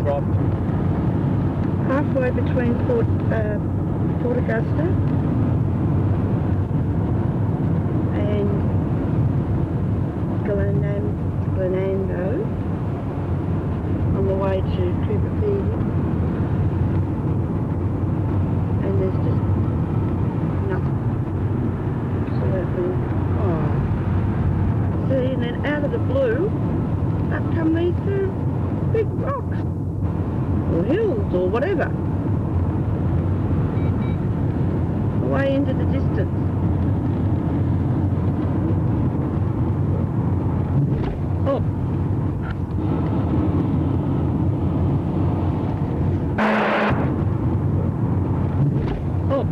from? Halfway between Port Augusta and Glenando on the way to Cooper Feed. And there's just nothing. Absolutely. Oh. See, and then out of the blue, up come these two big rocks. Or hills, or whatever. Away into the distance. Oh. Oh.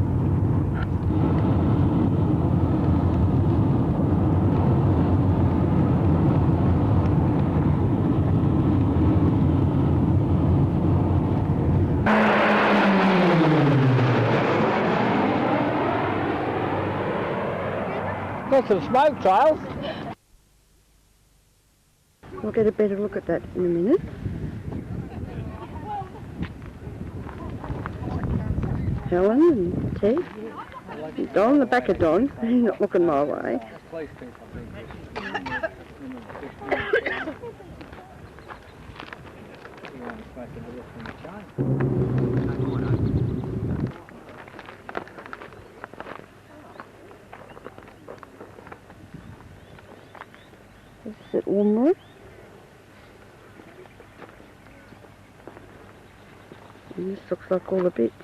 Got some smoke trails. We'll get a better look at that in a minute. Helen and Ted. Don, the back of Don. He's not looking my way. This is at Wondershare. And this looks like all the bits.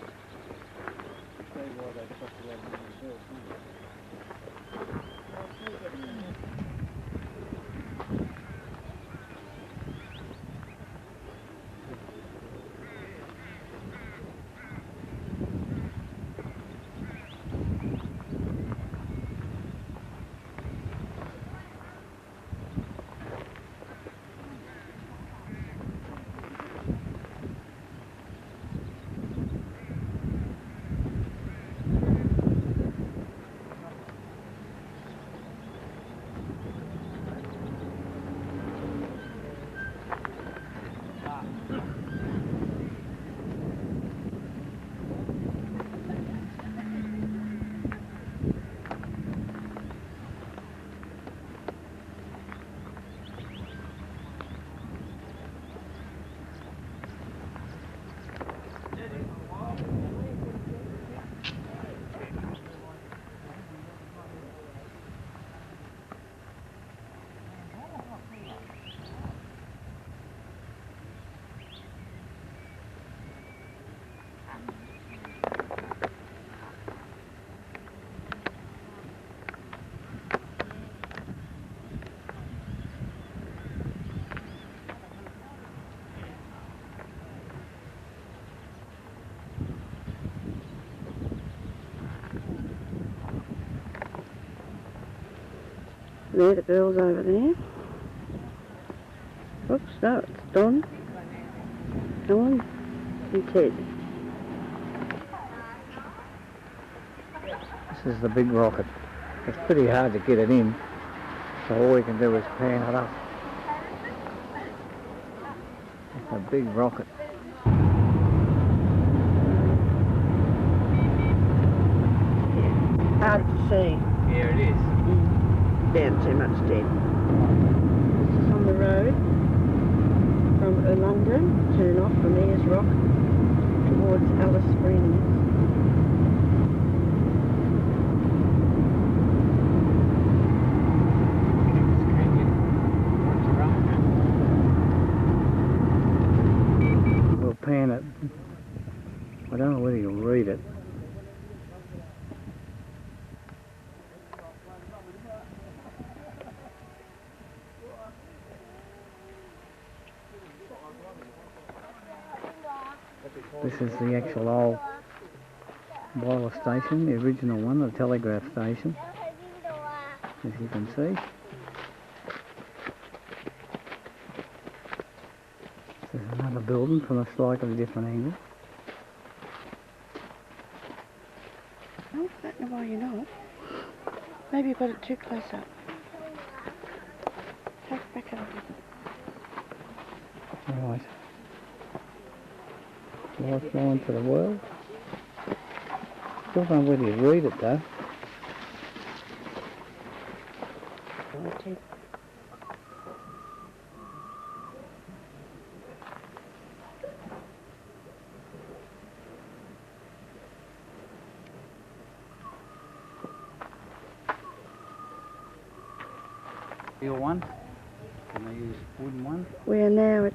There, the girls over there. Oops, no, it's Don, Helen and Ted. This is the big rocket. It's pretty hard to get it in, so all we can do is pan it up. It's a big rocket. Hard to see. Yeah, it is. Down too much dead. This is on the road from London, turn off from Ayers Rock towards Alice Springs. We'll pan it. I don't know whether you'll read it. This is the actual old boiler station, the original one, the telegraph station, as you can see. This is another building from a slightly different angle. Oh, I don't know why you're not. Maybe you got it too close up. Take it back over. Right. Lifeline to the world. Still don't know whether you read it though. Your one? Can I use wooden one? We are now at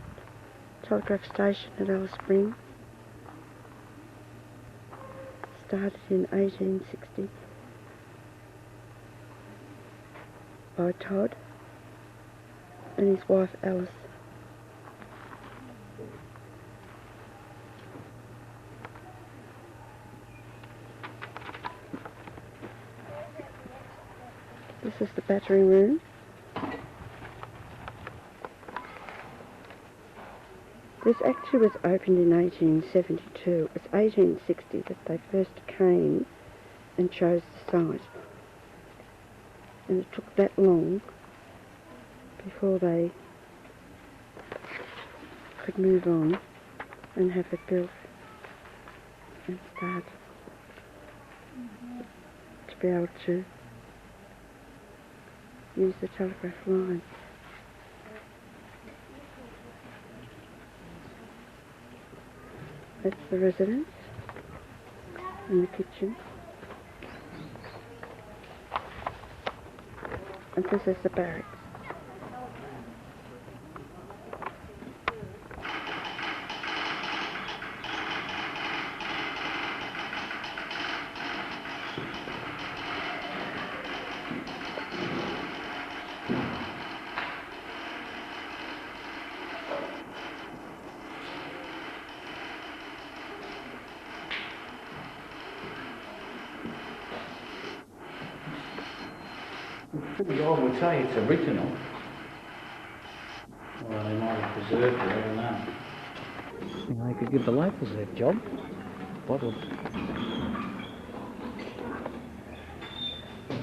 telegraph station at Alice Springs. Started in 1860 by Todd and his wife Alice. This is the battery room. This actually was opened in 1872. It's 1860 that they first came and chose the site. And it took that long before they could move on and have it built and start to be able to use the telegraph line. That's the residence and the kitchen. And this is the barracks. I would say it's original. Well, they might have preserved it, I don't know. You know, they could give the locals their job. Bottled.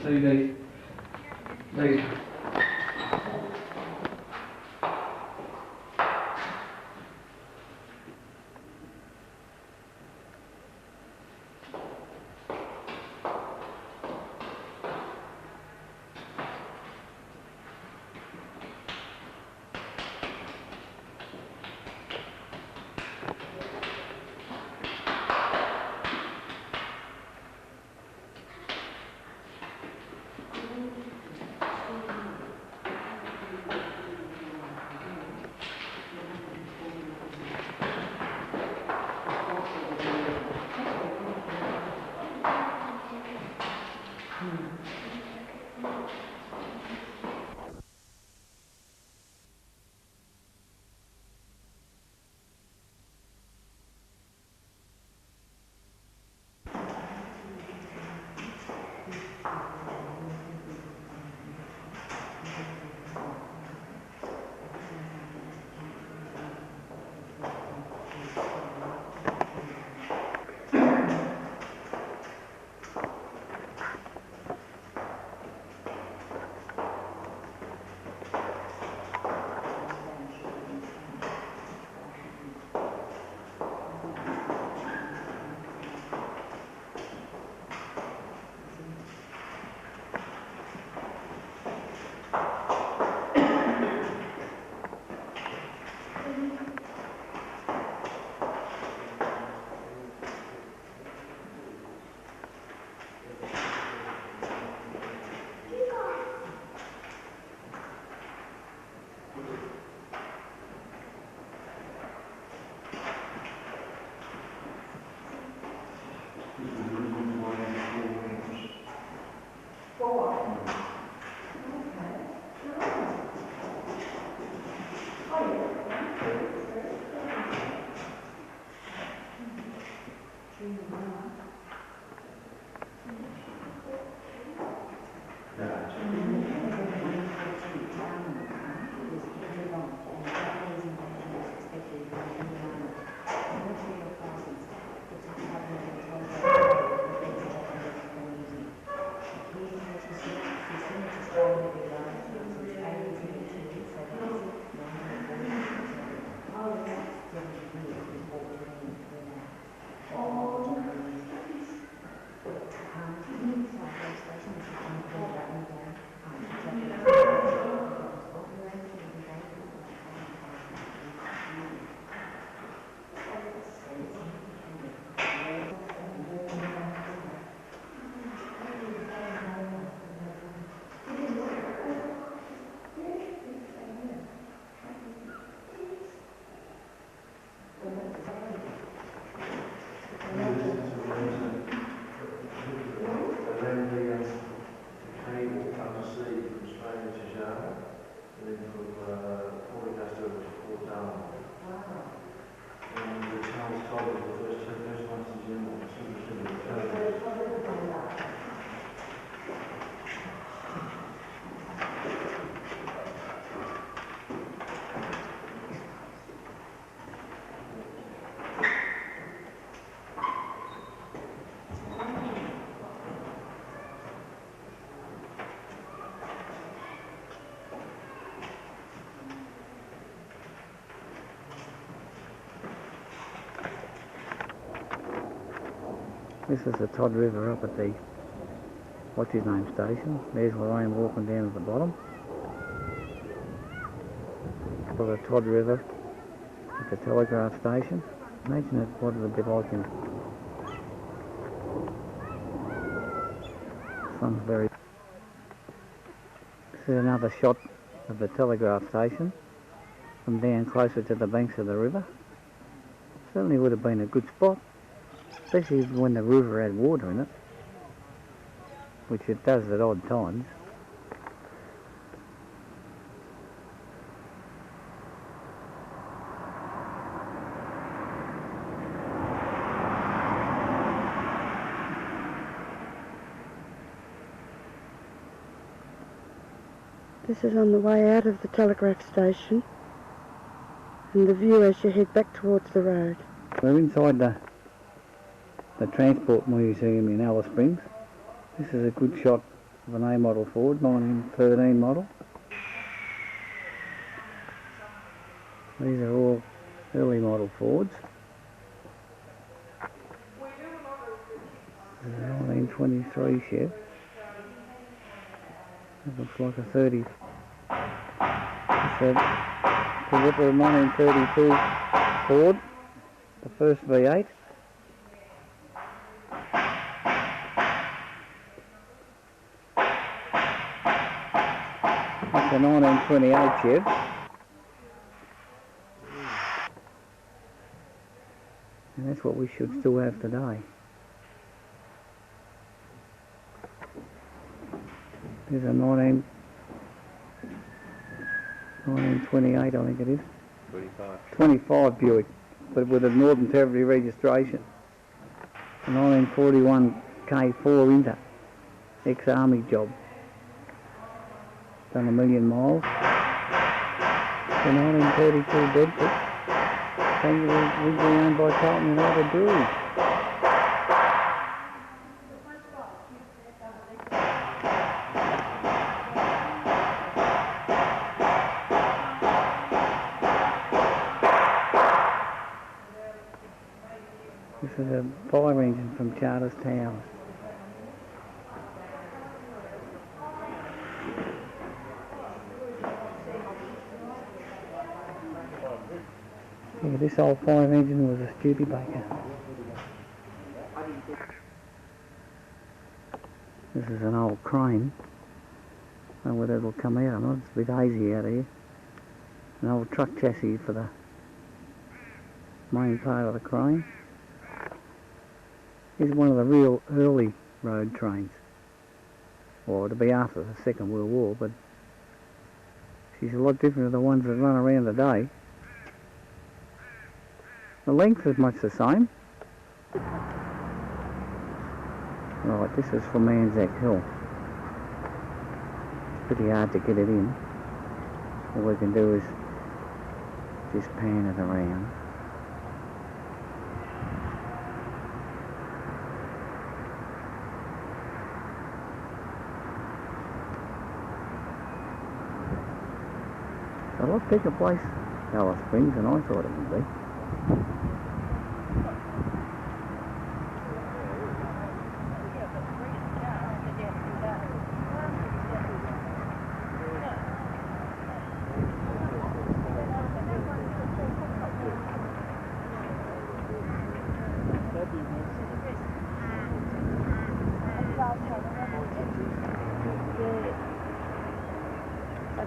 See these This is the Todd River up at the what's his name station. There's Lorraine walking down at the bottom. For the Todd River at the telegraph station. Imagine what it'll be like in sun's very. This is another shot of the telegraph station from down closer to the banks of the river. Certainly would have been a good spot, especially when the river had water in it, which it does at odd times. This is on the way out of the telegraph station, and the view as you head back towards the road. We're inside the Transport Museum in Alice Springs. This is a good shot of an A model Ford, 1913 model. These are all early model Fords. This is a 1923 Chev. It looks like a 30. It's a 1932 Ford, the first V8. That's a 1928 Chev. And that's what we should still have today. There's a 1928, I think it is. 25 Buick, but with a Northern Territory registration. A 1941 K4 Inter, ex-army job. Done 1 million miles. The 1932 Bedford, originally owned by Carlton United Brewery. This is a fire engine from Charters Towers. Yeah, this old fire engine was a Studebaker. This is an old crane. I don't know whether it'll come out or not. It's a bit hazy out here. An old truck chassis for the main part of the crane. Is one of the real early road trains, or to be after the Second World War, but she's a lot different to the ones that run around today. The length is much the same. Right, this is from Anzac Hill. It's pretty hard to get it in. All we can do is just pan it around. A lot bigger place, Alice Springs, than I thought it would be.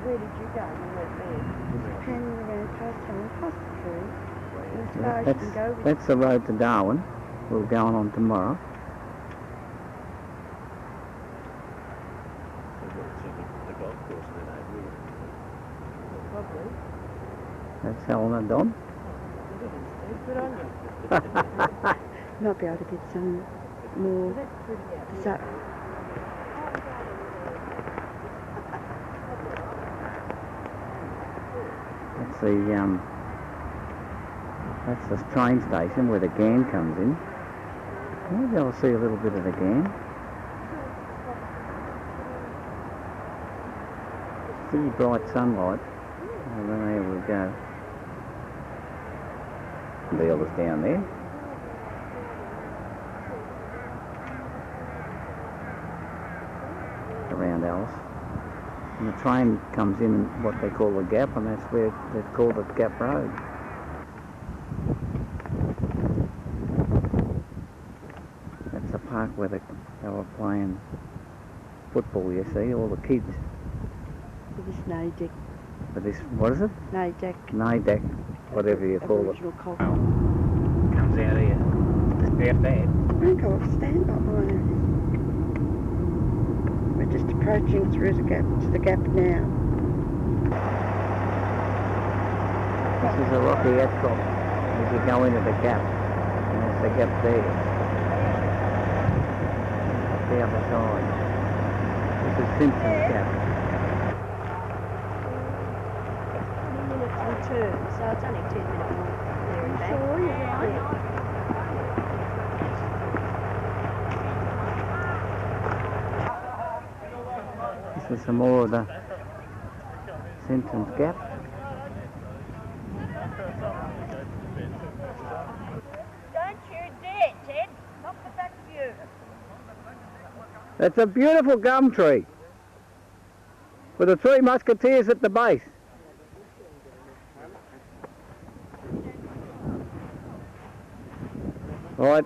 Where did you go? You went there. Panning around past Helen Hospital. As far as you can go. That's the road to Darwin. We're going on tomorrow. That's Helena Don. Good on you. Might be able to get some more. Is that? That's the train station where the GAN comes in. Maybe I'll see a little bit of the GAN. Pretty bright sunlight. And then there we go. Deal is down there. canals, and the train comes in what they call the Gap, and that's where they called it Gap Road. That's the park where they were playing football, you see, all the kids. With this Nadak. But this, what is it? Nadak. Nadak, whatever you call it. Aboriginal culture. Comes out here. Just half that. I think I'll stand up on it. We're just approaching through the gap now. This is a rocky outcrop as you go into the Gap. And there's the Gap there. The other side. This is Simpson's Gap. 20 minutes return, so it's only 10 minutes there and back. Sure, you're right. This is some more of the Simpson's Gap. Don't you dare, Ted. Not the back of you. It's a beautiful gum tree with the three musketeers at the base. Right,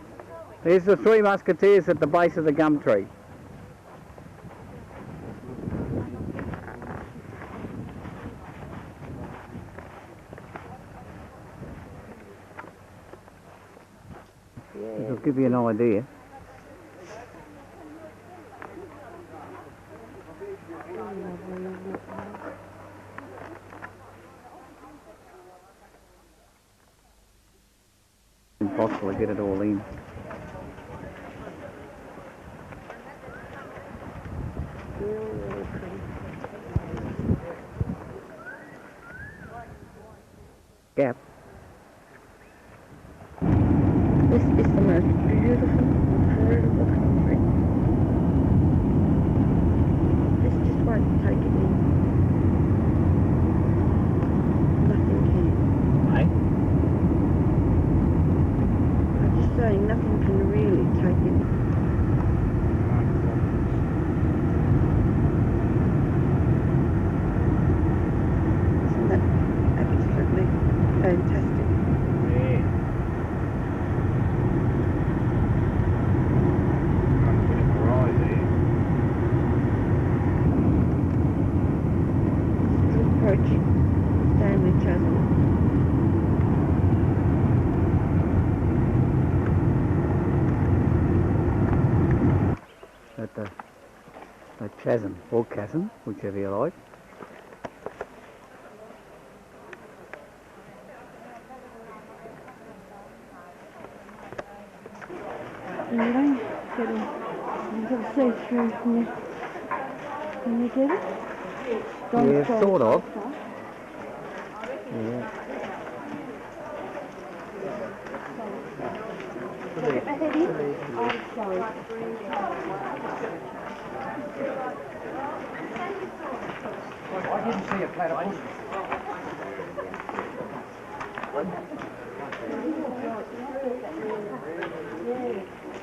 here's the three musketeers at the base of the gum tree. It'll give you an idea. Impossible to get it all in. Really pretty. Gap. This is the most beautiful, incredible country. This just won't take it in. Nothing can. Hey? I'm just saying nothing can really take it. Isn't that absolutely fantastic? Yeah. Approaching Stanley Chasm. At the chasm, or chasm, whichever you like. And you don't get it. You've got to see through when you get it. Yeah, sort of. Yeah. Get my head in. Oh, sorry. I didn't see a platypus.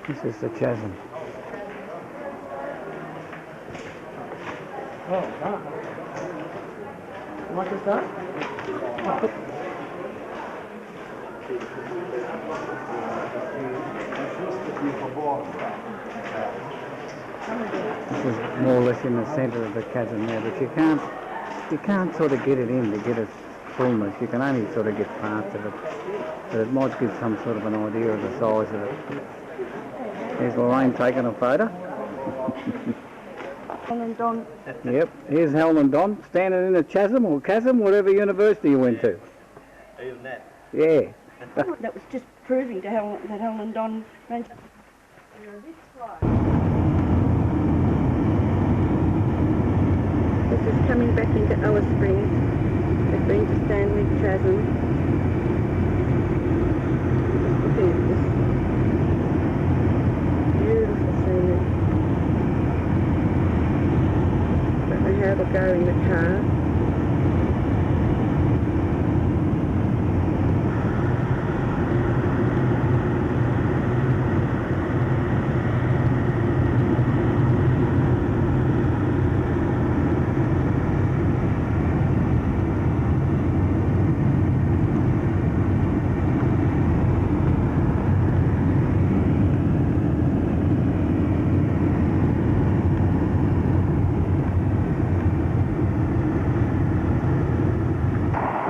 This is the chasm. Oh, ah. What is that? This is more or less in the centre of the chasm there, but you can't sort of get it in to get its fullness. You can only sort of get parts of it, but it might give some sort of an idea of the size of it. Here's Lorraine taking a photo. And Don. Yep, here's Helen and Don standing in a chasm or chasm, whatever university you went to. Even that. Yeah. That was just proving to Helen that Helen and Don went. This is coming back into Alice Springs. They've been to Stanley Chasm. Just looking at this beautiful scenery. Don't know how to go in the car.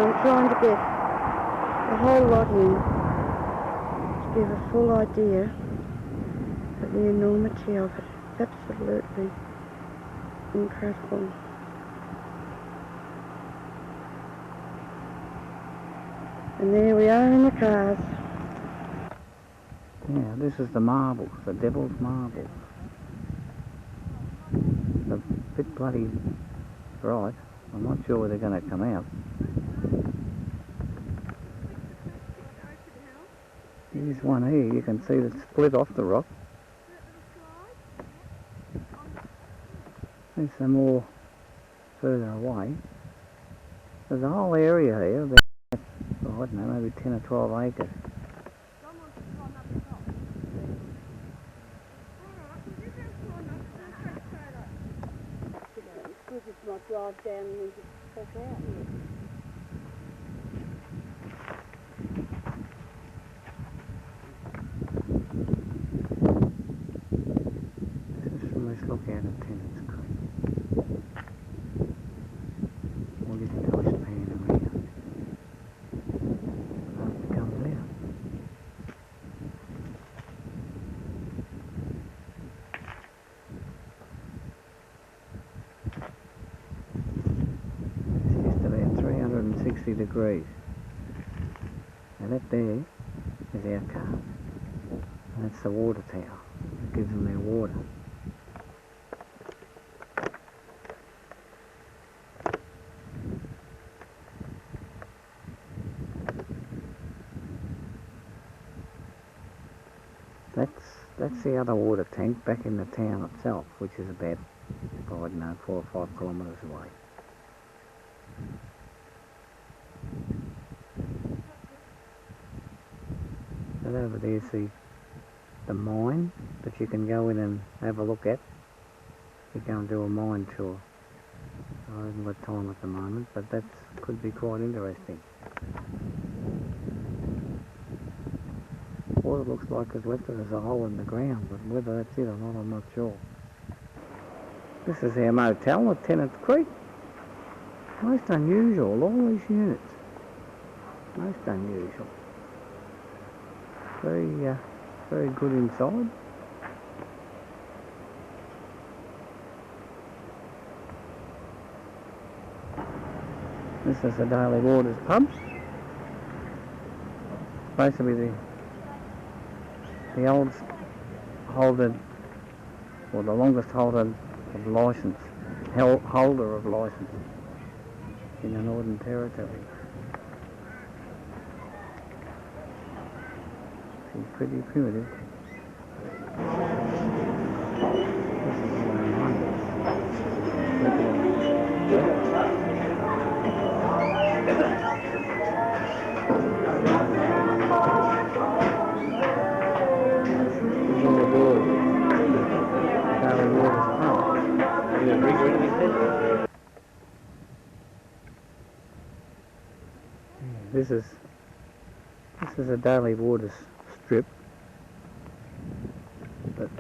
I'm trying to get the whole lot in to give a full idea of the enormity of it. It's absolutely incredible. And there we are in the cars. Yeah, this is the marbles, the devil's marbles. A bit bloody bright. I'm not sure where they're going to come out. Here's one here, you can see the split off the rock. There's some more further away. There's a whole area here, about, oh, I don't know, maybe 10 or 12 acres. It's not drive down and then just back out. This is from this lookout of Tennant's Creek. We'll get into this pan around. Up it comes out. It's just about 360 degrees. And that there is our car. And that's the water tower that gives them their water. That's the other water tank back in the town itself, which is about, I don't know, 4 or 5 kilometres away. And over there see the mine that you can go in and have a look at. You go and do a mine tour. I haven't got time at the moment, but that could be quite interesting. What it looks like has left it as a hole in the ground, but whether that's it or not, I'm not sure. This is our motel at Tennant Creek. Most unusual, all these units. Most unusual. Very good inside. This is the Daily Waters pub. Basically the oldest holder, or the longest holder of licence, holder of licence in the Northern Territory. Seems pretty primitive. This is This is a Daily Waters strip, but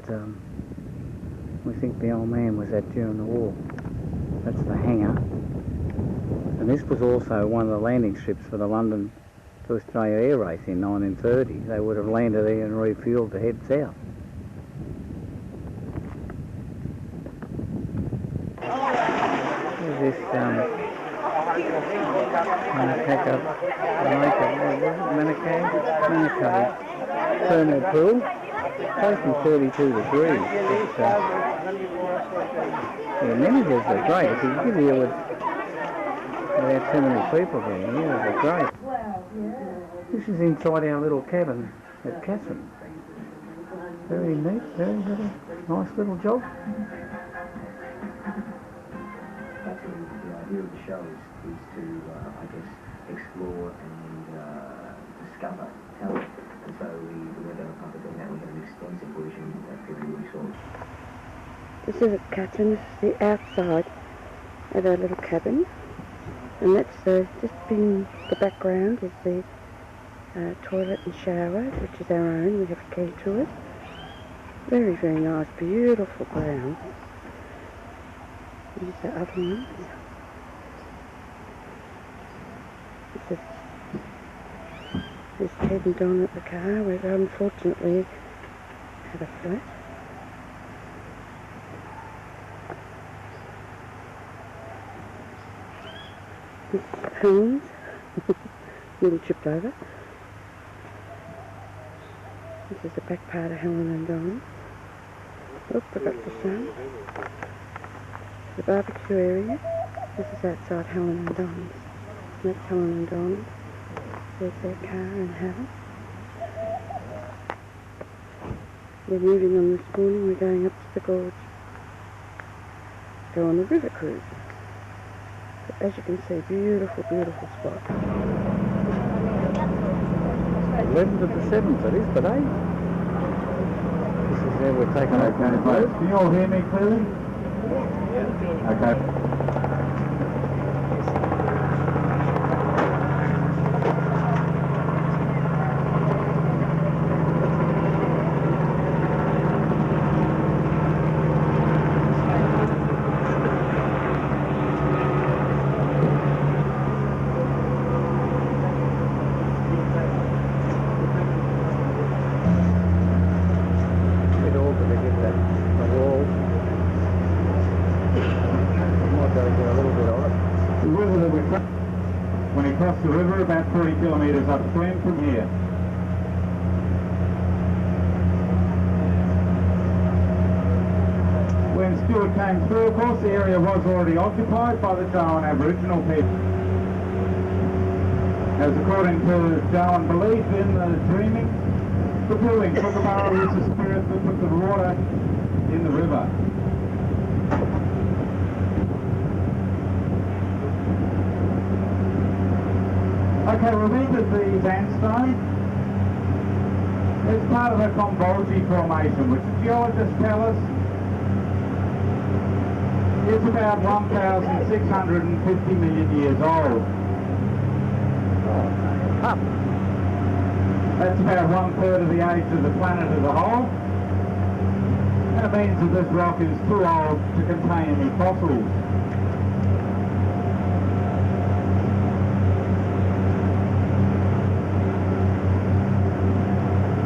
we think the old man was at during the war. That's the hangar, and this was also one of the landing strips for the London to Australia air race in 1930. They would have landed there and refuelled to head south. Here's this Manukau thermal pool, close to 32 degrees. But, the amenities are great. If you can get here without too many people there, yeah, they're great. This is inside our little cabin at Catherine. Very neat, very nice little job. The idea of the show is to, I guess, explore and discover talent. And so we went down the path of doing that. We had an extensive version that people really saw. This is at Catherine. This is the outside of our little cabin. And that's just in the background is the toilet and shower, which is our own. We have a key to it. Very, very nice, beautiful grounds. These are other ones. This is Ted and Don at the car. We've unfortunately had a flat. This is Helen's. Nearly tripped over. This is the back part of Helen and Don. Look, I got the sun. The barbecue area. This is outside Helen and Don's. That's Helen and Don's. There's their car and Helen. We're moving on this morning. We're going up to the gorge. Go on the river cruise. But as you can see, beautiful, beautiful spot. 11th of the 7th it is today. This is where we're taking our boat. Can you all hear me clearly? Okay. When it crossed the river about 40 kilometres upstream from here. When Stewart came through, of course, the area was already occupied by the Darwin Aboriginal people. As according to Darwin belief in the dreaming, the pulling Kookaburra is the spirit that put the water in the river. Okay, we've entered the sandstone. It's part of the Convolgi Formation, which geologists tell us is about 1,650 million years old. That's about 1/3 of the age of the planet as a whole. And it means that this rock is too old to contain any fossils.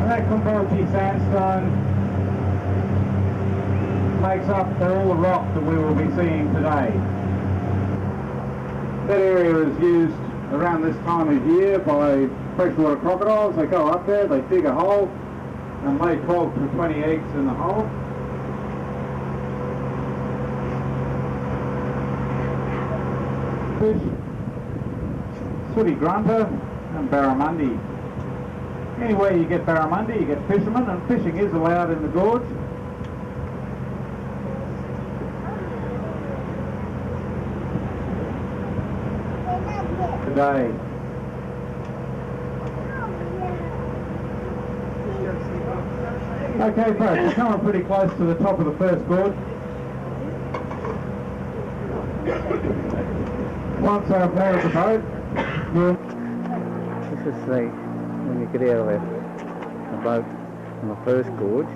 That Convolgi sandstone makes up all the rock that we will be seeing today. That area is used around this time of year by freshwater crocodiles. They go up there, they dig a hole and lay 12 to 20 eggs in the hole. Fish, sooty grunter and barramundi. Anywhere you get barramundi, you get fishermen, and fishing is allowed in the gorge. Today. Okay folks, we're coming pretty close to the top of the first gorge. Once I've moored the boat, This is when you get out of the boat on the first gorge.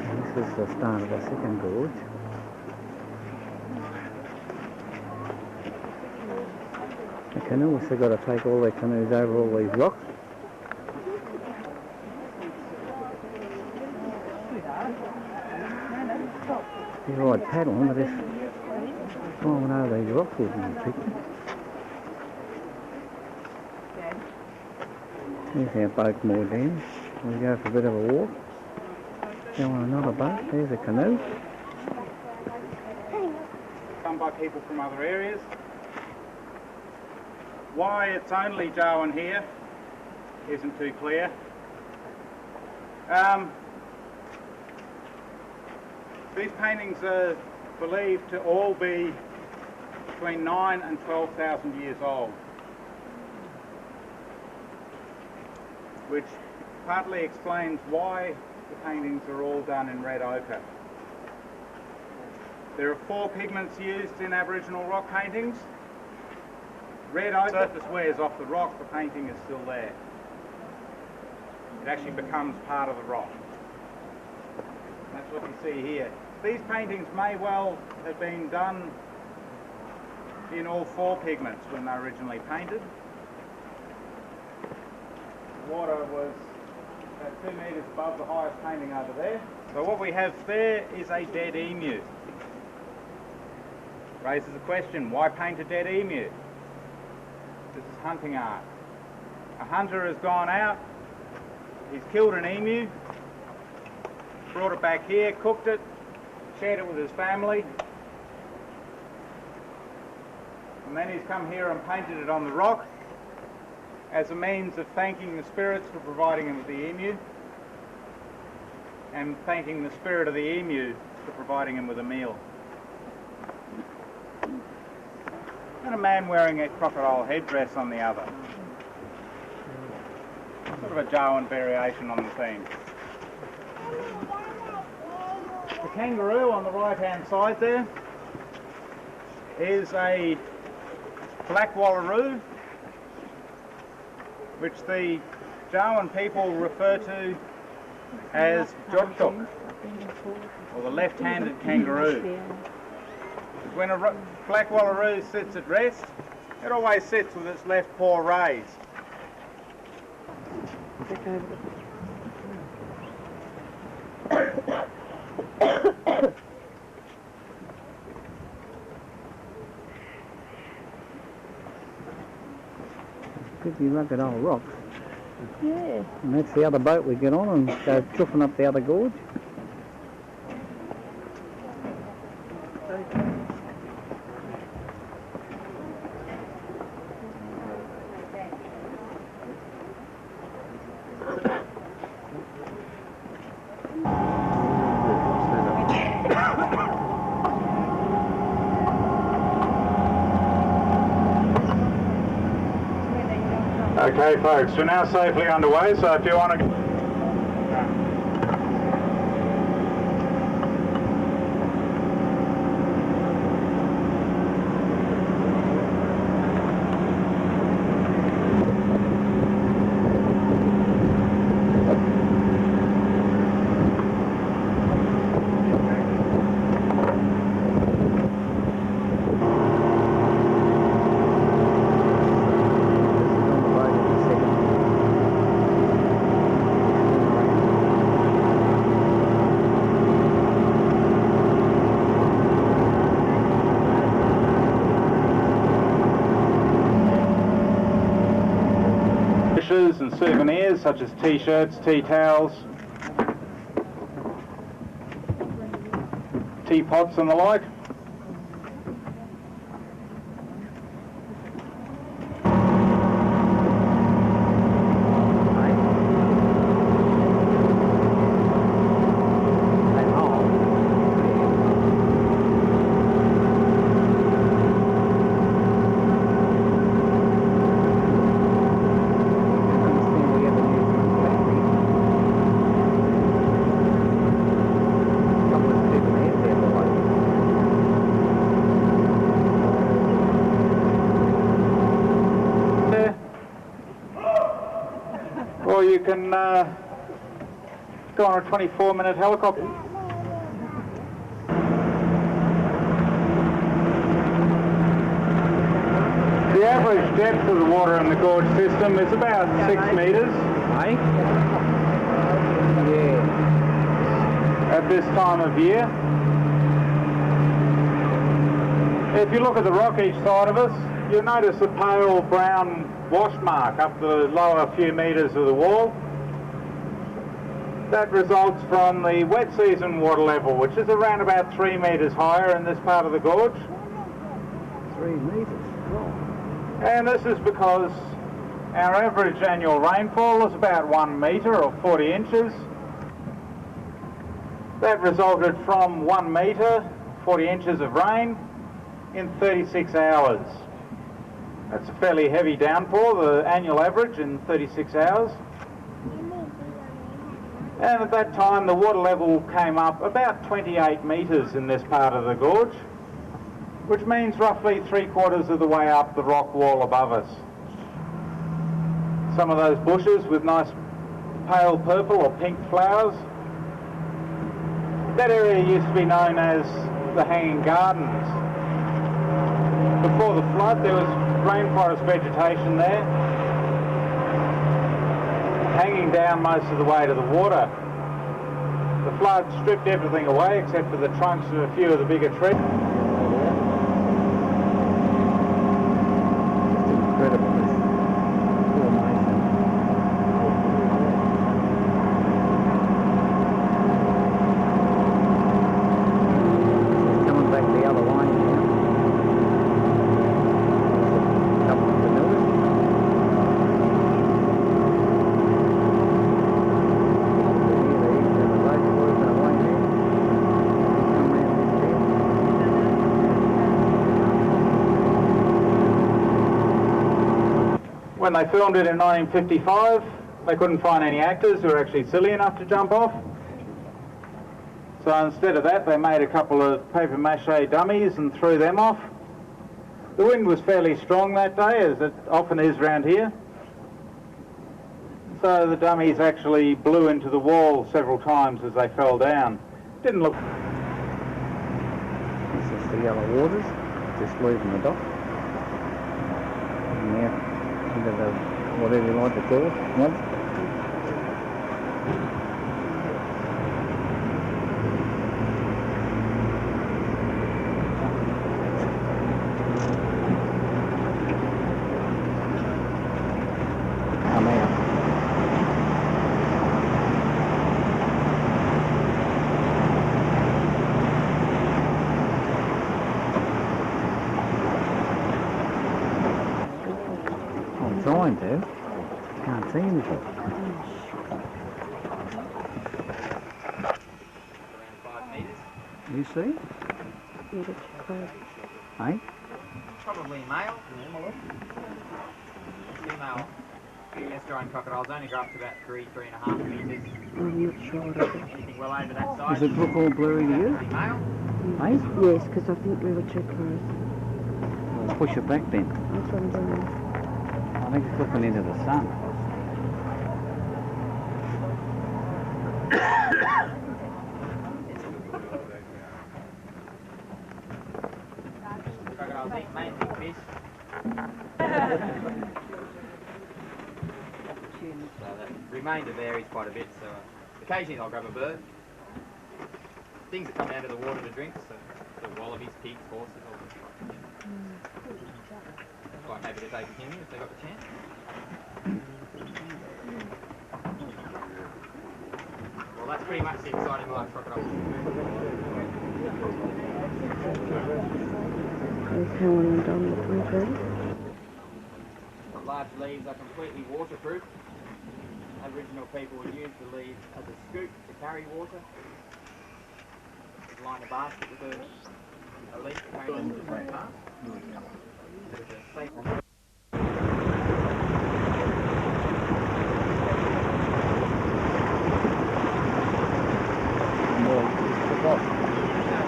And this is the start of the second gorge. The canoe, we've still got to take all their canoes over all these rocks. You ride paddling, but it's flying over these rocks isn't the picture. There's our boat moored down. We go for a bit of a walk. Go on another boat. There's a canoe. Come by people from other areas. Why it's only Darwin here isn't too clear. These paintings are believed to all be between 9,000 and 12,000 years old, which partly explains why the paintings are all done in red ochre. There are 4 pigments used in Aboriginal rock paintings. Red ochre, the surface wears off the rock, the painting is still there. It actually becomes part of the rock. That's what you see here. These paintings may well have been done in all four pigments when they were originally painted. The water was about 2 metres above the highest painting over there. So what we have there is a dead emu. Raises the question, why paint a dead emu? This is hunting art. A hunter has gone out, he's killed an emu, brought it back here, cooked it, shared it with his family, and then he's come here and painted it on the rock as a means of thanking the spirits for providing him with the emu, and thanking the spirit of the emu for providing him with a meal. And a man wearing a crocodile headdress on the other. Sort of a Darwin variation on the theme. The kangaroo on the right hand side there is a black wallaroo, which the Darwin people refer to as jodtuk, or the left-handed kangaroo. When a black wallaroo sits at rest, it always sits with its left paw raised. Pretty rugged old rocks. Yeah. And that's the other boat we get on and go chuffing up the other gorge. Okay folks, we're now safely underway, so if you want to... and souvenirs such as t-shirts, tea towels, teapots and the like. Or you can go on a 24-minute helicopter. The average depth of the water in the gorge system is about 6 metres. At this time of year. If you look at the rock each side of us, you'll notice a pale brown wash mark up the lower few metres of the wall. That results from the wet season water level, which is around about 3 metres higher in this part of the gorge. 3 metres? And this is because our average annual rainfall is about 1 metre or 40 inches. That resulted from 1 metre, 40 inches of rain in 36 hours. That's a fairly heavy downpour, the annual average in 36 hours. And at that time the water level came up about 28 metres in this part of the gorge, which means roughly 3/4 of the way up the rock wall above us. Some of those bushes with nice pale purple or pink flowers, that area used to be known as the Hanging Gardens. Before the flood, there was rainforest vegetation there, hanging down most of the way to the water. The flood stripped everything away except for the trunks of a few of the bigger trees. Incredible, this formation. It's coming back the other way now. Couple of the millers. When they filmed it in 1955, they couldn't find any actors who were actually silly enough to jump off. So instead of that, they made a couple of paper mache dummies and threw them off. The wind was fairly strong that day, as it often is round here. So the dummies actually blew into the wall several times as they fell down. Didn't look... This is the yellow waters, just leaving the dock. And now into the, whatever you like to call it, mud. Come out. I'm trying to. Can't see anything. You see? Yeah, that's close. Eh? Probably male. Female estuarine crocodiles only grow up to about 3.5 metres. I'm not sure of it. Anything well over that size. Does it look all blurry to you? Definitely male. Eh? Yes, because I think we were too close. Well, push it back then. That's what I'm doing. I think it's looking into the sun. Crocodiles eat mainly fish. So the remainder varies quite a bit. So occasionally I'll grab a bird. Things that come out of the water to drink, so wallabies, pigs, horses, all this. Quite happy to take a human if they got the chance. Well, that's pretty much the exciting life crocodile. There's Helen and Don looking through. The large leaves are completely waterproof. Aboriginal people would use the leaves as a scoop to carry water. Line a basket with a leaf carrying it to the front part.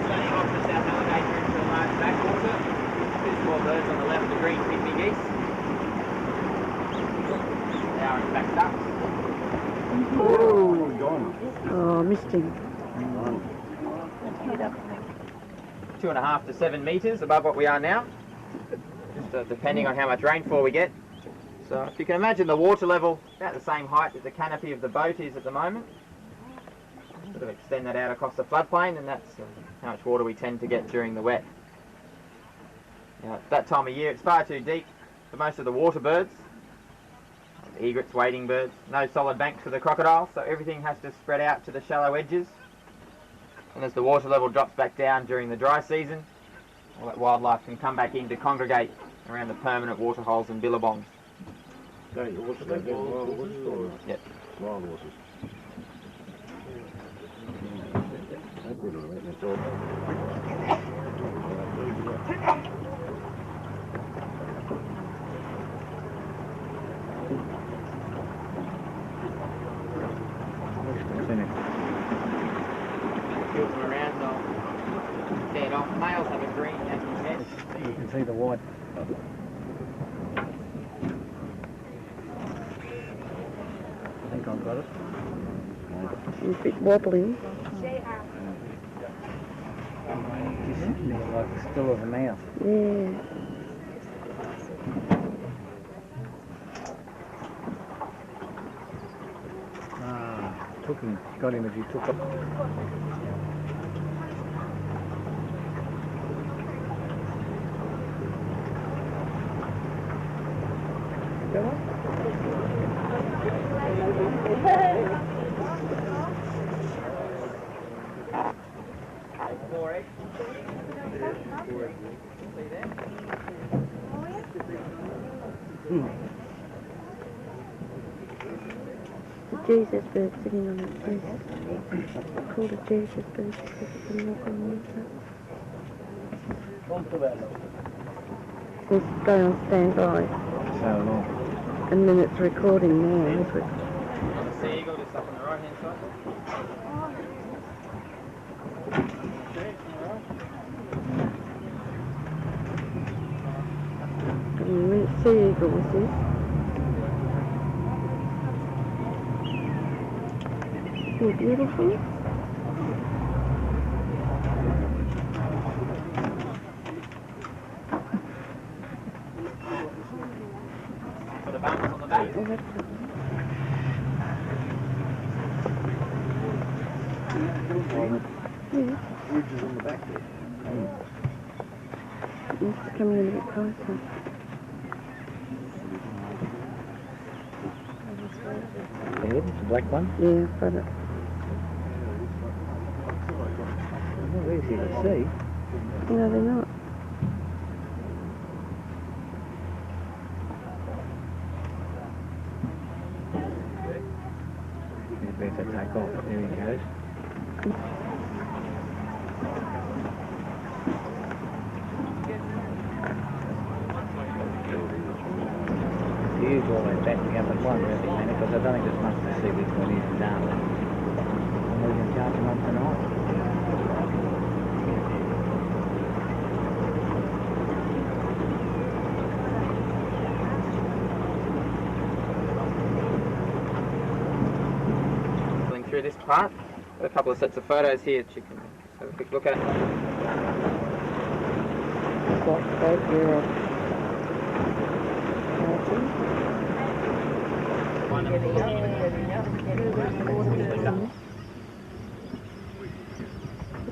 Starting off the South Alligator into a large backwater. Two small birds on the left, the green pygmy geese. They are in fact ducks. Oh, missed him. 2.5 to 7 metres above what we are now, just depending on how much rainfall we get. So if you can imagine the water level about the same height that the canopy of the boat is at the moment, sort of extend that out across the floodplain, and that's how much water we tend to get during the wet. Now, at that time of year it's far too deep for most of the water birds, egrets, wading birds, no solid banks for the crocodiles, so everything has to spread out to the shallow edges. And as the water level drops back down during the dry season, all that wildlife can come back in to congregate around the permanent water holes and billabongs. Wild horses or Yep. wild horses? That's good, all right, that's all. Fields them around, they'll stand off. Males have a green national head. You can see the white. I think I've got it. It's a bit wobbling. Just sitting there like still as a mouse. Yeah. took him. She got him as he took off. The Jesus bird sitting on its nest. It's called a Jesus bird because it can walk on water. We'll stay on standby. So long. And then it's recording now, is it? On the sea eagle, just up on the right hand side. And sea eagle was this. You're beautiful. Got a bounce on the back. Oh, that's yeah. Ridges on the back there. It's coming in a bit closer. There, it's a black one. Yeah, I've got it. Not easy to see. No, they're not. You better take off. There he goes. The usual way backing up at one really, man, because I don't think there's much to see between here and Darwin. And we can charge them on tonight. Through this part, got a couple of sets of photos here that you can have a quick look at. Got both your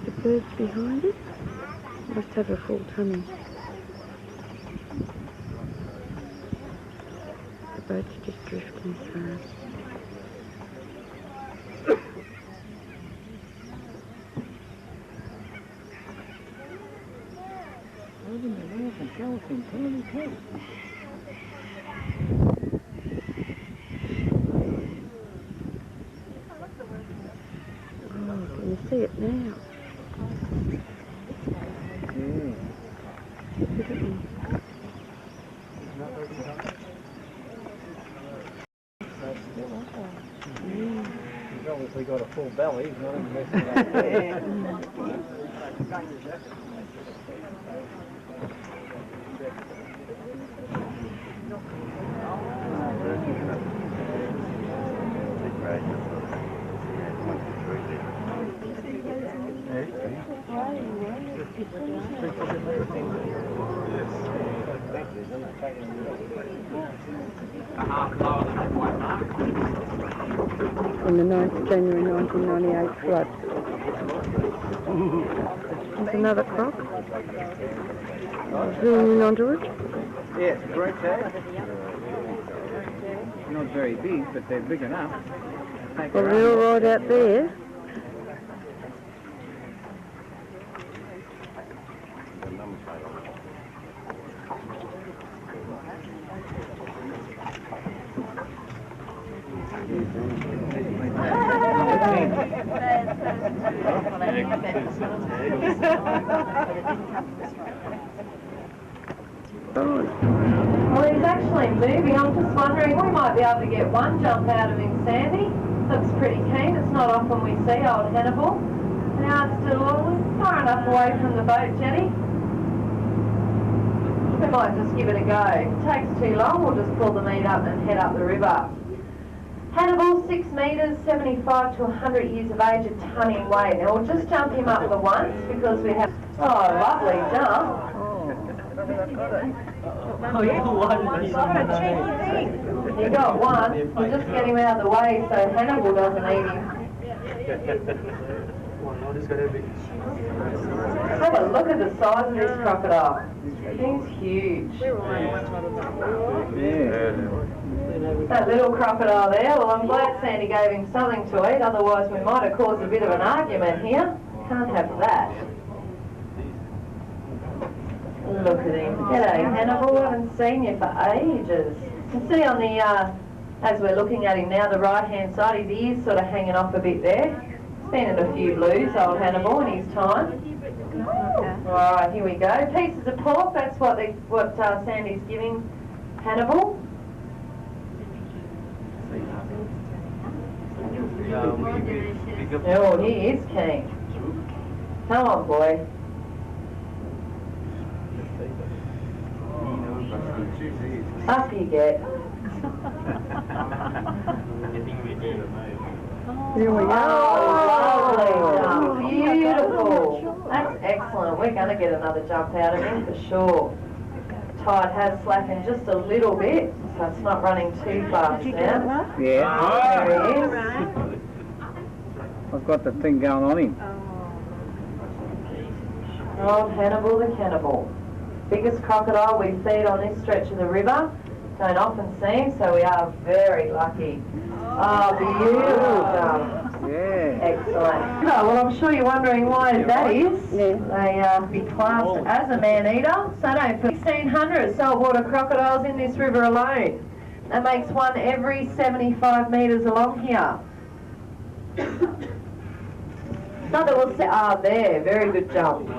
the birds behind it must have a full tummy. The boat's just drifting fast. Oh, can you see it now? He's obviously got a full belly, he's not investing up there. On the 9th of January 1998 flood. There's another croc. Zooming onto it. Yes, great tag. Not very big, but they're big enough. Well, they're all right out there. Well, he's actually moving. I'm just wondering, we might be able to get one jump out of him, Sandy. Looks pretty keen. It's not often we see old Hannibal. Now it's still far enough away from the boat, Jenny. We might just give it a go. If it takes too long, we'll just pull the meat up and head up the river. Hannibal, 6 metres, 75 to 100 years of age, a tonne in weight. Now we'll just jump him up the once because we have... Oh, lovely jump. Oh, you got You got one. We'll just get him out of the way so Hannibal doesn't eat him. Have a look at the size of this crocodile. He's huge. That little crocodile there, well, I'm glad Sandy gave him something to eat, otherwise we might have caused a bit of an argument here. Can't have that. Look at him. G'day, Hannibal. Haven't seen you for ages. You can see on the, as we're looking at him now, the right-hand side, his ears sort of hanging off a bit there. He's been in a few blues, old Hannibal, in his time. Right, here we go. Pieces of pork, that's what Sandy's giving Hannibal. Oh, he is keen. Come on, boy. Up you get. Here we go. Oh, lovely jump. Beautiful. That's excellent. We're going to get another jump out of him for sure. Tide has slackened just a little bit, so it's not running too fast now. Yeah. There he is. I've got the thing going on him. Old Hannibal the cannibal. Biggest crocodile we feed on this stretch of the river. Don't often see him, so we are very lucky. Oh, beautiful jump. Yeah. Excellent. Oh, well, I'm sure you're wondering why that is. They be classed as a man-eater, so don't put 1,600 saltwater crocodiles in this river alone. That makes one every 75 metres along here. Not that we'll say, there, very good jump.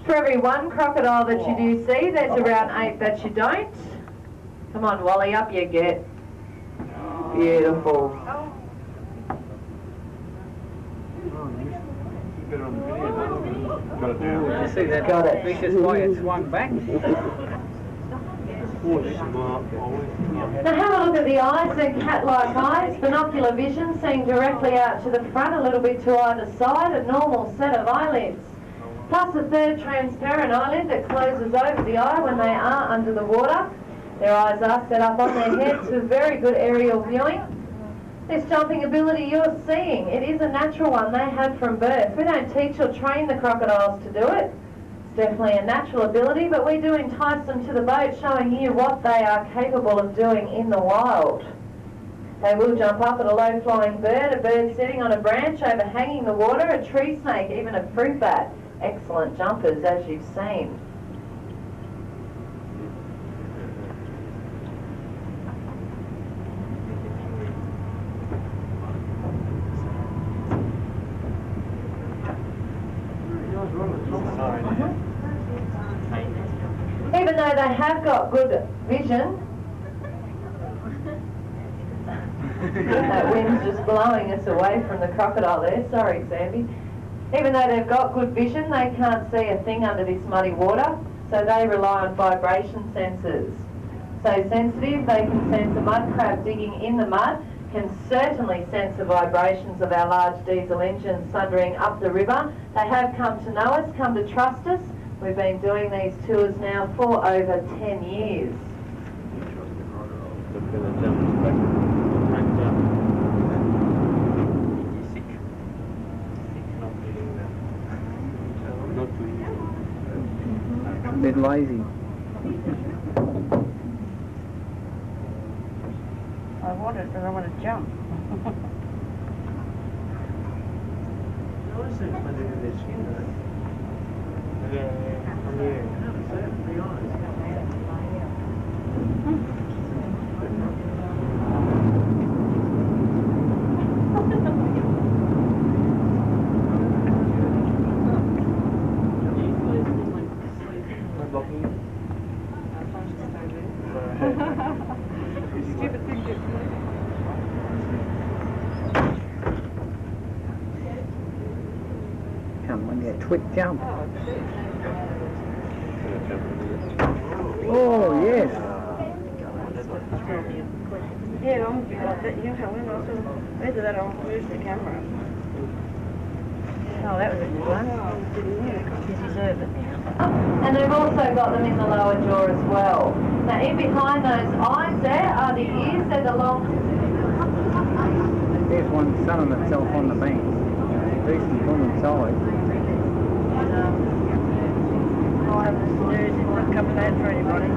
For every one crocodile that you do see, there's around 8 that you don't. Come on, Wally, up you get. Beautiful. You see that Got it. vicious way it swung back? Now have a look at the eyes, they're cat-like eyes, binocular vision, seeing directly out to the front, a little bit to either side, a normal set of eyelids. Plus a third transparent eyelid that closes over the eye when they are under the water. Their eyes are set up on their heads for very good aerial viewing. This jumping ability you're seeing, it is a natural one they have from birth. We don't teach or train the crocodiles to do it. It's definitely a natural ability, but we do entice them to the boat, showing you what they are capable of doing in the wild. They will jump up at a low-flying bird, a bird sitting on a branch overhanging the water, a tree snake, even a fruit bat. Excellent jumpers, as you've seen. Even though they have got good vision, that wind's just blowing us away from the crocodile there. Sorry, Sandy. Even though they've got good vision, they can't see a thing under this muddy water, so they rely on vibration sensors. So sensitive, they can sense a mud crab digging in the mud, can certainly sense the vibrations of our large diesel engines thundering up the river. They have come to know us, come to trust us. We've been doing these tours now for over 10 years. A bit lazy. I want it, but I want to jump. Stupid thing to do. Come on, yeah, twit jump. Oh, yes. Yeah, I'm a bit like that. You know how when I sort of either that or move the camera. Oh, that was a good one. You deserve it. And they've also got them in the lower jaw as well. Now in behind those eyes there are the ears, they're the long... Here's one sunning itself on the bank. Decent one inside. I haven't snoozed, not covered that for anybody.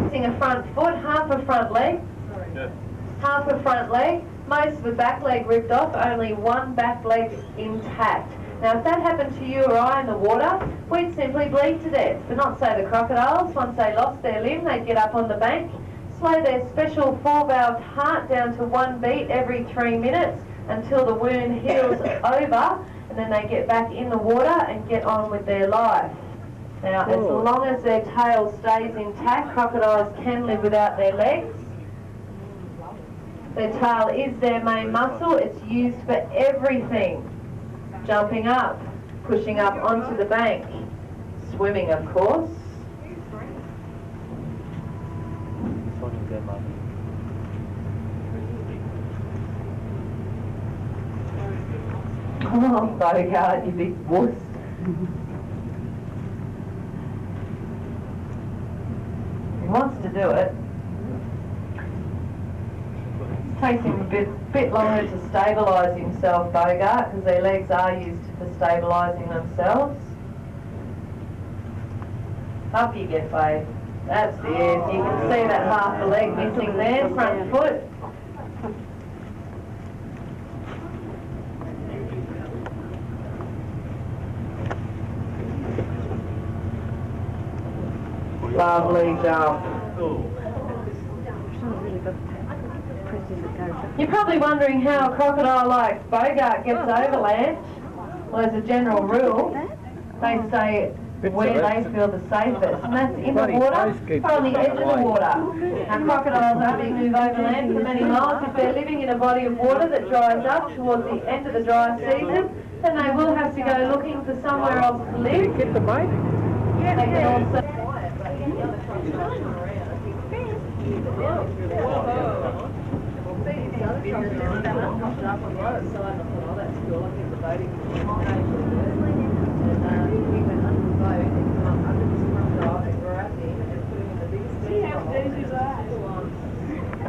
Missing a front foot, half a front leg, half a front leg, most of the back leg ripped off, only one back leg intact. Now if that happened to you or I in the water, we'd simply bleed to death. But not so the crocodiles. Once they lost their limb, they'd get up on the bank, slow their special 4-valved heart down to 1 beat every 3 minutes until the wound heals over, and then they get back in the water and get on with their life. Now, as long as their tail stays intact, crocodiles can live without their legs. Their tail is their main muscle. It's used for everything. Jumping up, pushing up onto the bank, swimming, of course. Oh, Bogart, you big wuss. He wants to do it. It takes him a bit longer to stabilise himself, Bogart, because their legs are used for stabilising themselves. Up you get, babe. That's it. You can see that half the leg missing there, front foot. Lovely jump. You're probably wondering how a crocodile like Bogart gets overland. Well, as a general rule, they stay where they feel the safest, and that's in the water or on the edge of the water. Now, crocodiles aren't being moved overland for many miles. If they're living in a body of water that dries up towards the end of the dry season, then they will have to go looking for somewhere else to live. Get the bait? They can also...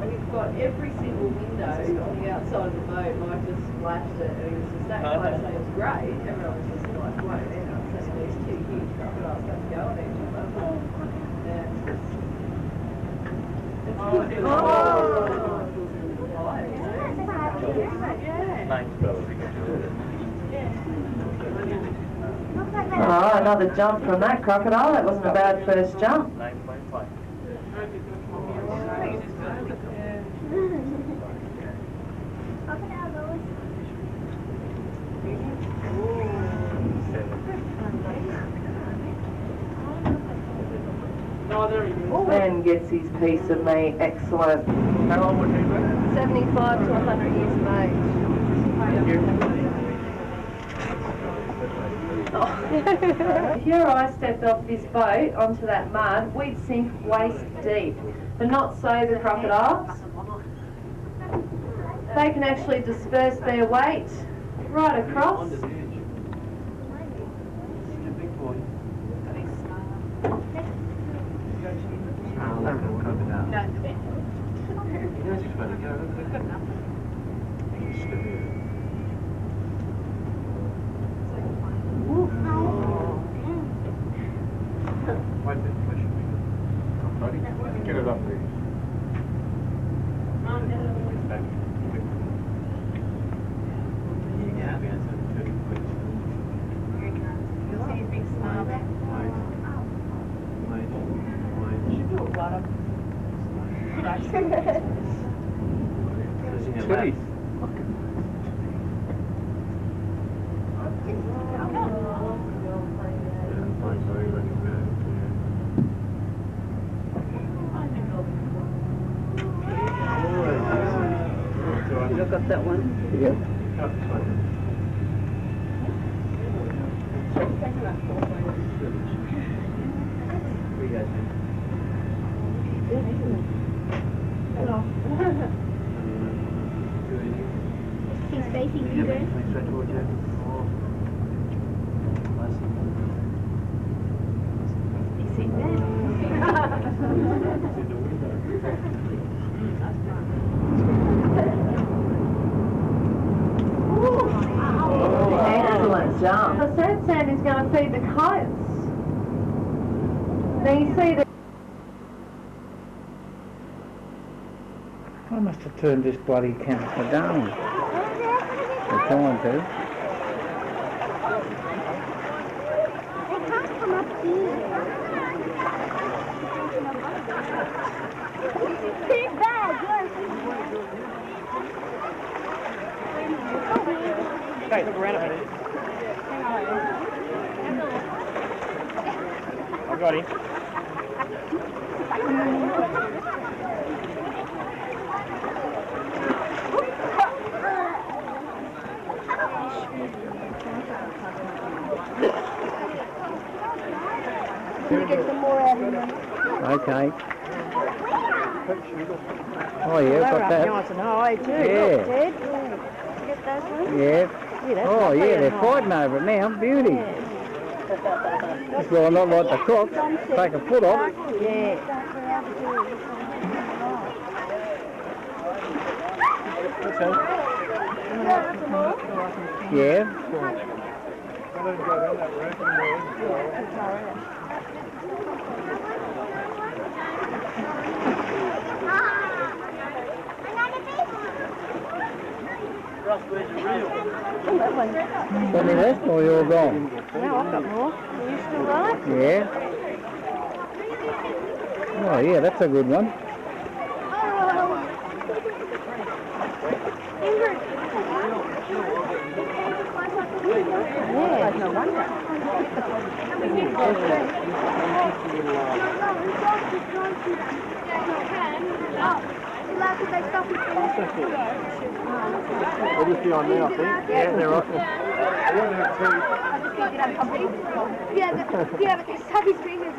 We've got every single window on the outside of the boat, and I just splashed it, and it was just that close, and it was great. Everyone was just like, whoa, these two huge crocodiles have to go at each other. Oh, another jump from that crocodile. That wasn't a bad first jump. Ben gets his piece of meat. Excellent. How old would he be? 75 to 100 years of age. If you or I stepped off this boat onto that mud, we'd sink waist deep. But not so the crocodiles. They can actually disperse their weight right across. Get it up there. Titties. Look up that one. Yeah. He's facing you there. You see that? is going to feed the coyotes. Now you see that. I must have turned this bloody canister down. They're trying to. They can't come up here. Big bag, Hey, look around a minute. I got him. Get some more out of them. Okay. Oh yeah, got that. Nice and high too. Yeah. Look, Ted. Get those ones? Yeah. Yeah, that's Oh lovely yeah, and they're high. fighting over it now. Beauty. That's why I'm not like the cook. Take a foot off. Yeah. Yeah. Got any left or you're gone? No, I've got more. Are you still right? Yeah. Oh yeah, that's a good one. Yeah, no wonder. They're just beyond me, I think. Yeah, they're right. Yeah, but they suck his fingers.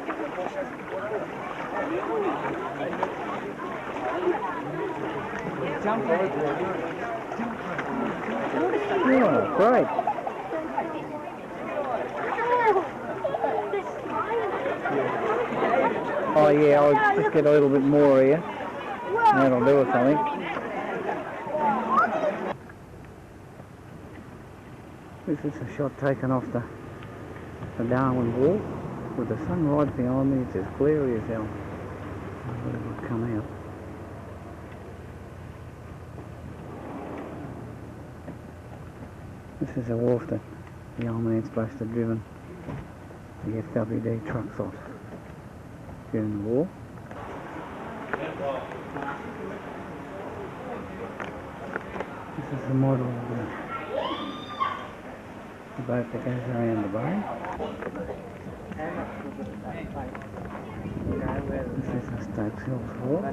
Oh, great. Oh yeah, I'll just get a little bit more here. That'll do it, something. This is a shot taken off the Darwin wall with the sun right behind me. It's as glary as hell. It will come out. This is a wharf that the old man's supposed to have driven the FWD trucks off during the war. This is the model of the boat that goes around the bay. This is the Stokes Hills Wharf.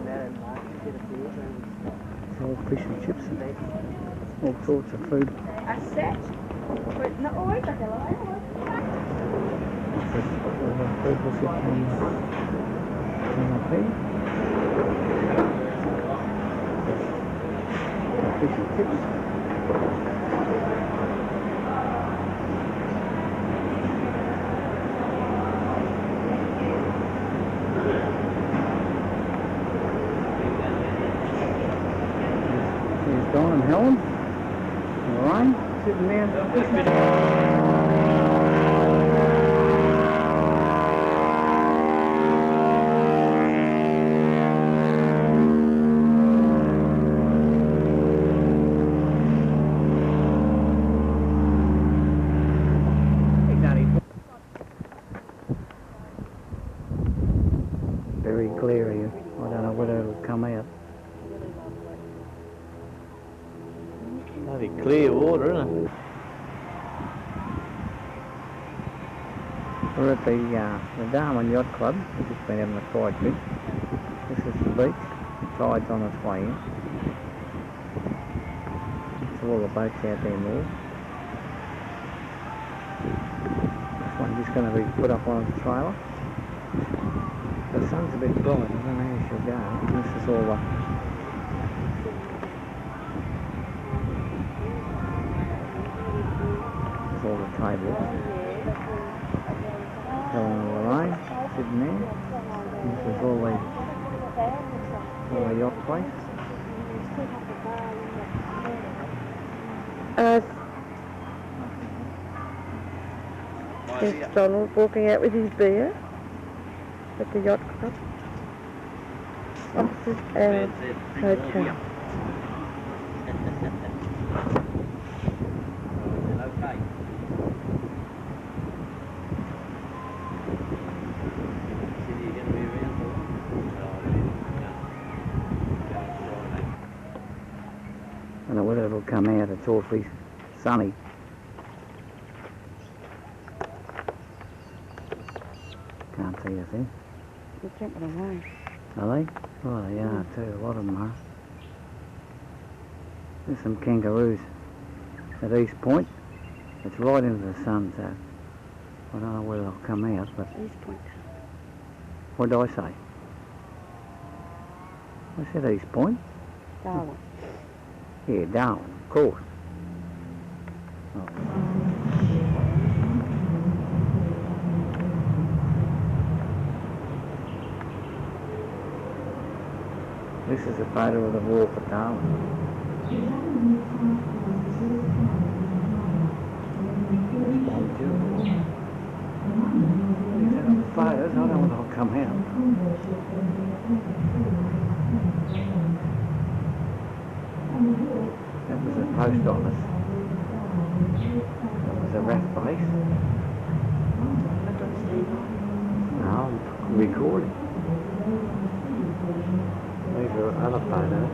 It's all fish and chips and all sorts of food. A set? No, oh, I got that one. This is all the people sitting on the pig. Fish and chips. Here's Don and Helen. Lorraine sitting there. Very glary. I don't know whether it'll come out. Bloody clear water, isn't it? We're at the Darwin Yacht Club. We've just been having a quiet bit. This is the beach. The tide's on its way in. It's all the boats out there more. This one's just going to be put up on its trailer. The sun's a bit bright. I don't know how she'll go. This is all the tables. Helen and Lorraine sitting there. This is all the yacht place. There's Donald walking out with his beer at the yacht club. Opposite our hotel. Okay. I don't know whether it'll come out. It's awfully sunny. Can't see a thing. They're jumping away. Are they? Oh, they are too. A lot of them are. There's some kangaroos at East Point. It's right into the sun, so I don't know whether they'll come out, but East Point. what did I say? I said East Point. Darwin. Yeah, Darwin, of course. Oh. This is a photo of the wharf at Darwin. These are the photos, I don't know whether they'll come out. That was a post office. That was a RAF base. No, I'm recording. These are other photos.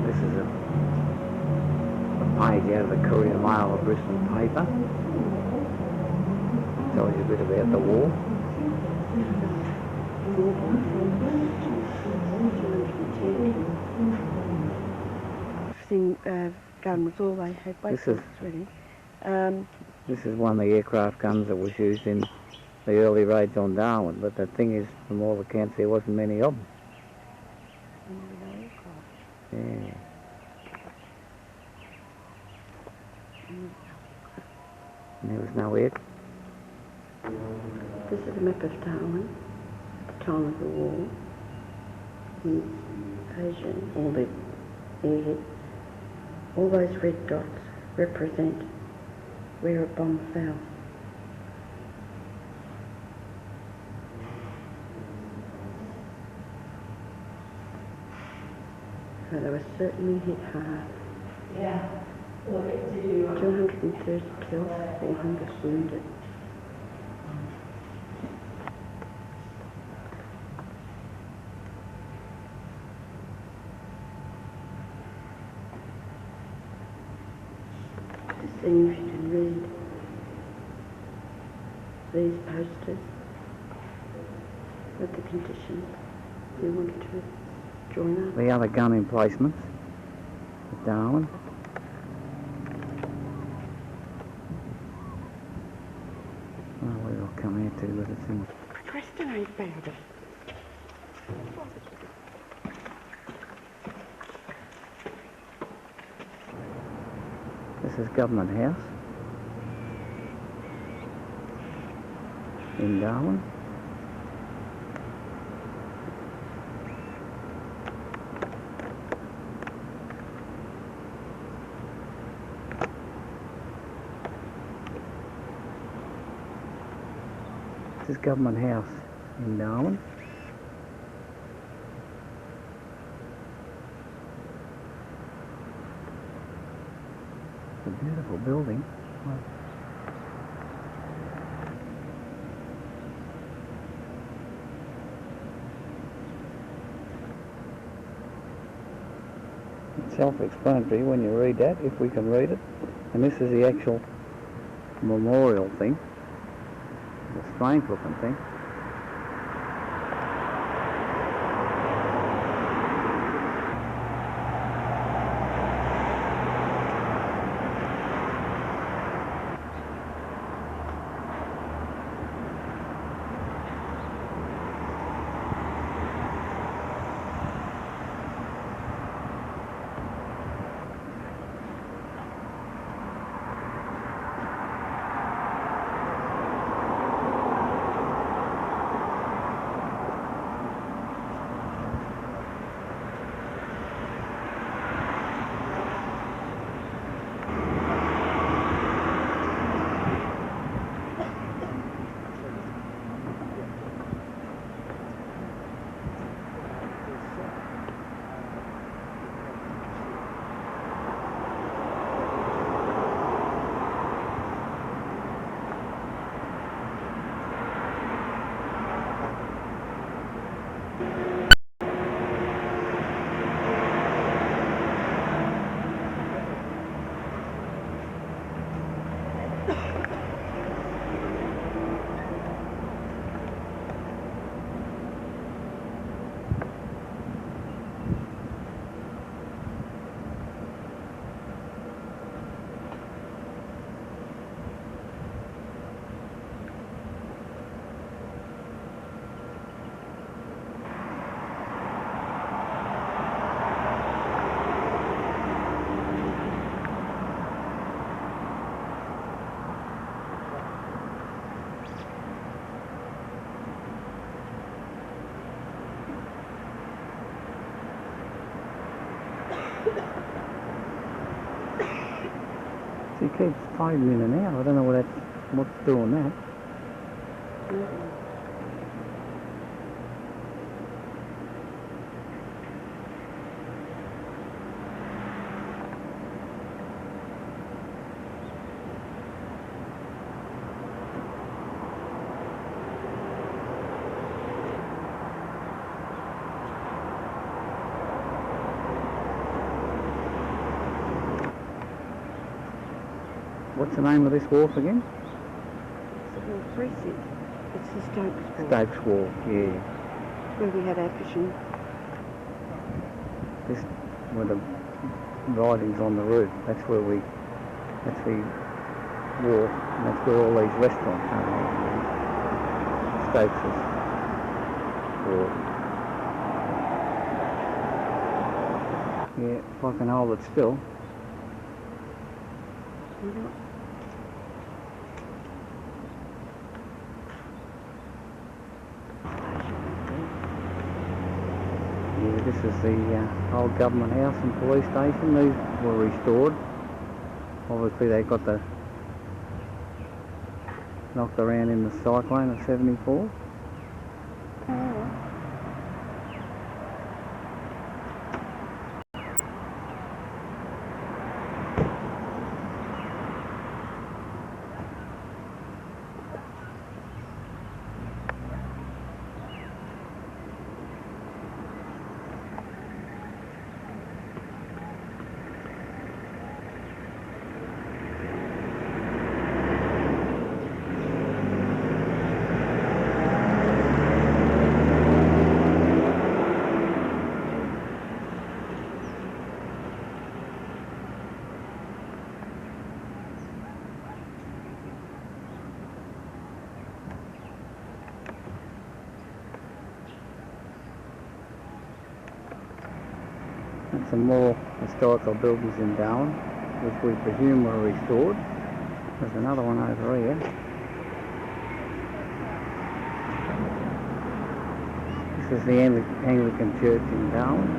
This is a page out of the Courier Mail of Brisbane paper. Tells you a bit about the war. Gun was all they had. This is- Really. This is one of the aircraft guns that was used in the early raids on Darwin, but the thing is, from all accounts, there wasn't many of them. Yeah. And there was no air. This is a map of Darwin at the time of the war in Asia, all the airhead. All those red dots represent where a bomb fell. So they were certainly hit hard. Yeah. 230 killed, 400 wounded. Seeing if you can read these posters of the conditions. If you wanted to join up. The other gun emplacements at Darwin. Oh, where it'll come out to, but it's in. Procrastinate about it. This is Government House in Darwin. This is Government House in Darwin. It's a beautiful building. It's self-explanatory when you read that, if we can read it. And this is the actual memorial thing. A strange looking thing. fading in and out. I don't know what's doing that. What's the name of this wharf again? It's the Stokes Wharf. Stokes Wharf, yeah. Where we had our fishing. This where the writing's on the roof. That's the wharf, and that's where all these restaurants are. Stokes Wharf. Yeah, if I can hold it still. Yeah, this is the old government house and police station. These were restored. Obviously they got knocked around in the cyclone of 74. And some more historical buildings in Darwin, which we presume were restored. There's another one over here. This is the Anglican Church in Darwin.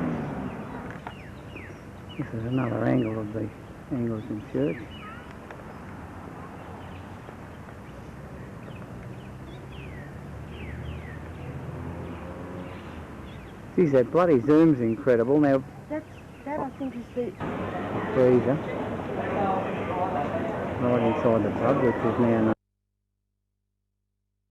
This is another angle of the Anglican Church. Geez, that bloody zoom's incredible. Now, That I think is the freezer right inside the tub, which is now